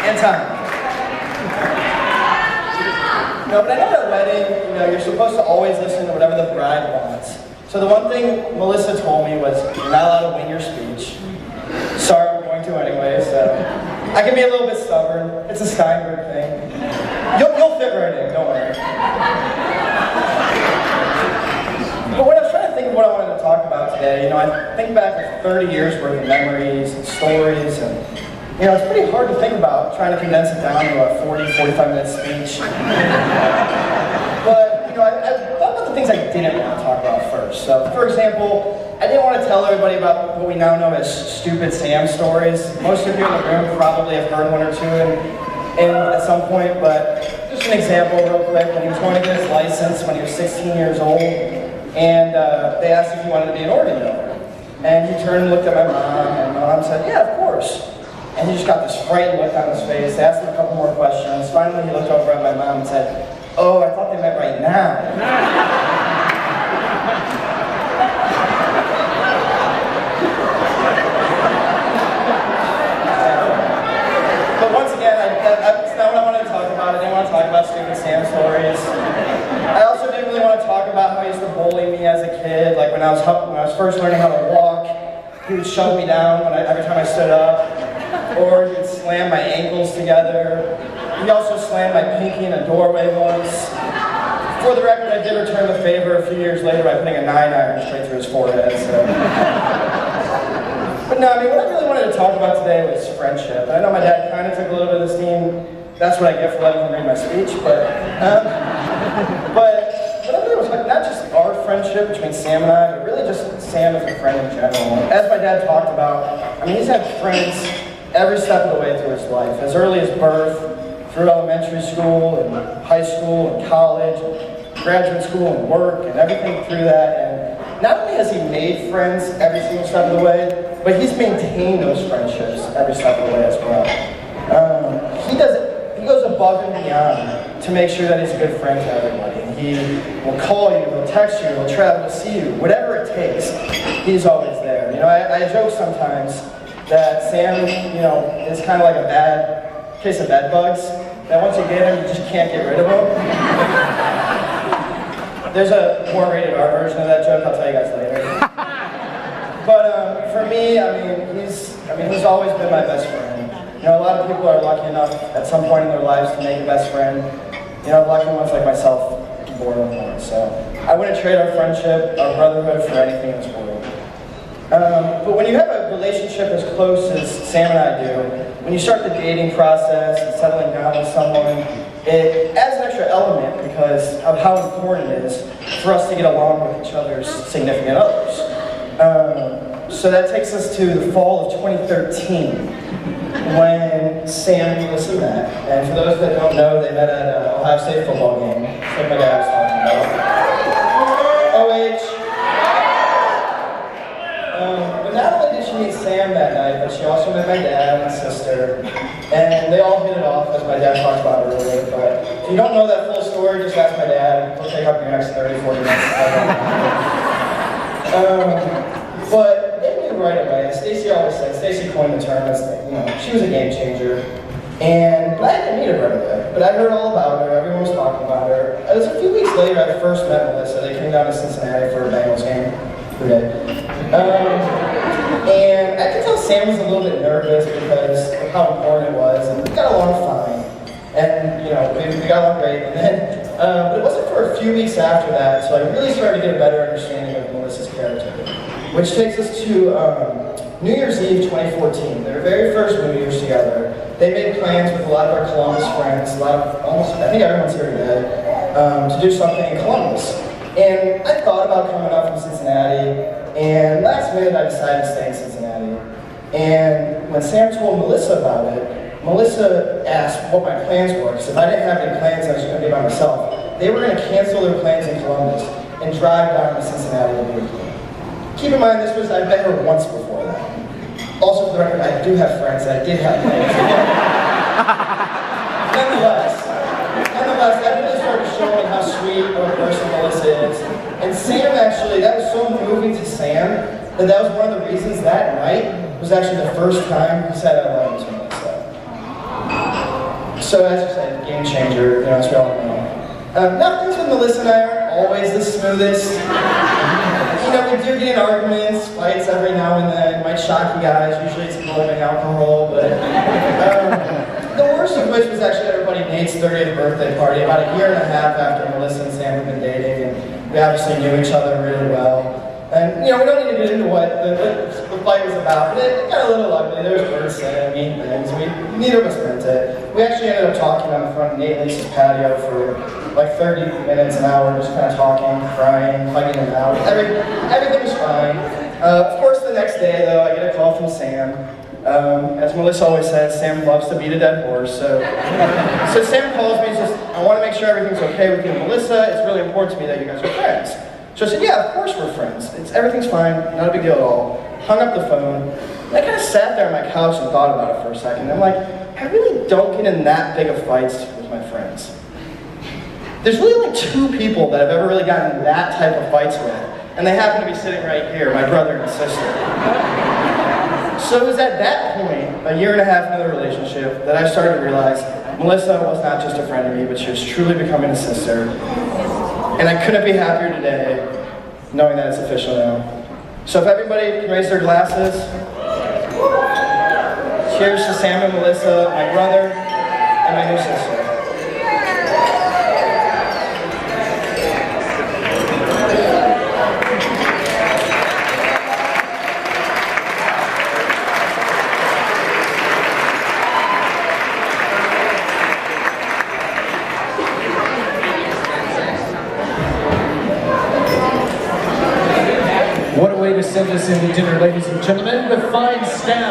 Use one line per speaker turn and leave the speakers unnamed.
And time. No, but I know at a wedding, you're supposed to always listen to whatever the bride wants. So the one thing Melissa told me was, you're not allowed to wing your speech. Sorry, I'm going to anyway, so. I can be a little bit stubborn. It's a Steinberg thing. You'll fit right in, don't worry. But when I was trying to think of what I wanted to talk about today, I think back to 30 years worth of memories and stories, and it's pretty hard to think about trying to condense it down to a 45-minute speech. But, I thought about the things I didn't want to talk about first. So, for example, I didn't want to tell everybody about what we now know as stupid Sam stories. Most of you in the room probably have heard one or two at some point, but just an example real quick. When he was going to get his license when he was 16 years old, and they asked if he wanted to be an organ donor. And he turned and looked at my mom, and my mom said, yeah, of course. And he just got this frightened look on his face. They asked him a couple more questions. Finally, he looked over at my mom and said, oh, I thought they meant right now. But once again, that's not what I wanted to talk about. I didn't want to talk about stupid Sam stories. I also didn't really want to talk about how he used to bully me as a kid. Like when I was first learning how to walk, he would shove me down every time I stood up. Or he would slam my ankles together. He also slammed my pinky in a doorway once. For the record, I did return the favor a few years later by putting a 9-iron straight through his forehead. So. But no, what I really wanted to talk about today was friendship. I know my dad kind of took a little bit of the steam. That's what I get for letting him read my speech. But I really was like, not just our friendship between Sam and I, but really just Sam as a friend in general. As my dad talked about, he's had friends every step of the way through his life, as early as birth, through elementary school, and high school, and college, graduate school, and work, and everything through that. And not only has he made friends every single step of the way, but he's maintained those friendships every step of the way as well. He goes above and beyond to make sure that he's a good friend to everybody. He will call you, he'll text you, he'll travel to see you, whatever it takes, he's always there. I joke sometimes that Sam, is kind of like a bad case of bed bugs, that once you get him, you just can't get rid of him. There's a more rated R version of that joke, I'll tell you guys later. But for me, he's always been my best friend. A lot of people are lucky enough at some point in their lives to make a best friend. Lucky ones like myself, born with one. So I wouldn't trade our friendship, our brotherhood for anything in this world. But when you have a relationship as close as Sam and I do, when you start the dating process and settling down with someone, it adds an extra element because of how important it is for us to get along with each other's significant others. So that takes us to the fall of 2013, when Sam and Melissa met. And for those that don't know, they met at an Ohio State football game, like my dad was talking about. OH. But not only did she meet Sam that night, but she also met my dad and my sister. And they all hit it off, as my dad talked about earlier. But if you don't know that full story, just ask my dad. He'll take up your next 30, 40 minutes. But they knew right away. Stacy always said, Stacy coined the term as, she was a game changer. But I didn't meet her right away. But I heard all about her. Everyone was talking about her. It was a few weeks later I first met Melissa. They came down to Cincinnati for a Bengals game. And I could tell Sam was a little bit nervous because of how important it was, and we got along fine. And we got along great. And then, but it wasn't for a few weeks after that, so I really started to get a better understanding of Melissa's character. Which takes us to New Year's Eve 2014. Their very first New Year's together. They made plans with a lot of our Columbus friends, I think everyone's here today, to do something in Columbus. And I thought about coming up from Cincinnati, and last minute I decided to stay in Cincinnati. And when Sam told Melissa about it, Melissa asked what my plans were, because if I didn't have any plans, I was going to be by myself. They were going to cancel their plans in Columbus and drive down to Cincinnati to be with me. Keep in mind, I met her once before that. Also, for the record, I do have friends that I did have plans. Nonetheless, that really started showing how sweet of a person Melissa is. And Sam actually, that was so moving to Sam that was one of the reasons that night was actually the first time he said I love you to Melissa. So as you said, game changer, as we all know. Now things with Melissa and I aren't always the smoothest. We do get in arguments, fights every now and then. It might shock you guys, usually it's involving alcohol, but the worst of which was actually at our buddy Nate's 30th birthday party, about a year and a half after Melissa and Sam had been dating, and we obviously knew each other really well. And, we don't need to get into what the fight was about, but it got a little ugly. There was words said, mean things. Neither of us meant it. We actually ended up talking on the front of Nate and Lisa's patio for like 30 minutes, an hour, just kind of talking, crying, hugging them out. Everything was fine. Of course, the next day, though, I get a call from Sam. As Melissa always says, Sam loves to beat a dead horse. So Sam calls me and says, I want to make sure everything's okay with you and Melissa. It's really important to me that you guys are friends. So I said, yeah, of course we're friends. Everything's fine, not a big deal at all. Hung up the phone. And I kind of sat there on my couch and thought about it for a second. I'm like, I really don't get in that big of fights with my friends. There's really only 2 people that I've ever really gotten in that type of fights with. And they happen to be sitting right here, my brother and sister. So it was at that point, a year and a half into the relationship, that I started to realize Melissa was not just a friend to me, but she was truly becoming a sister. And I couldn't be happier today, knowing that it's official now. So if everybody can raise their glasses. Cheers to Sam and Melissa, my brother, and my new sister.
What a way to send us into dinner, ladies and gentlemen. The fine staff.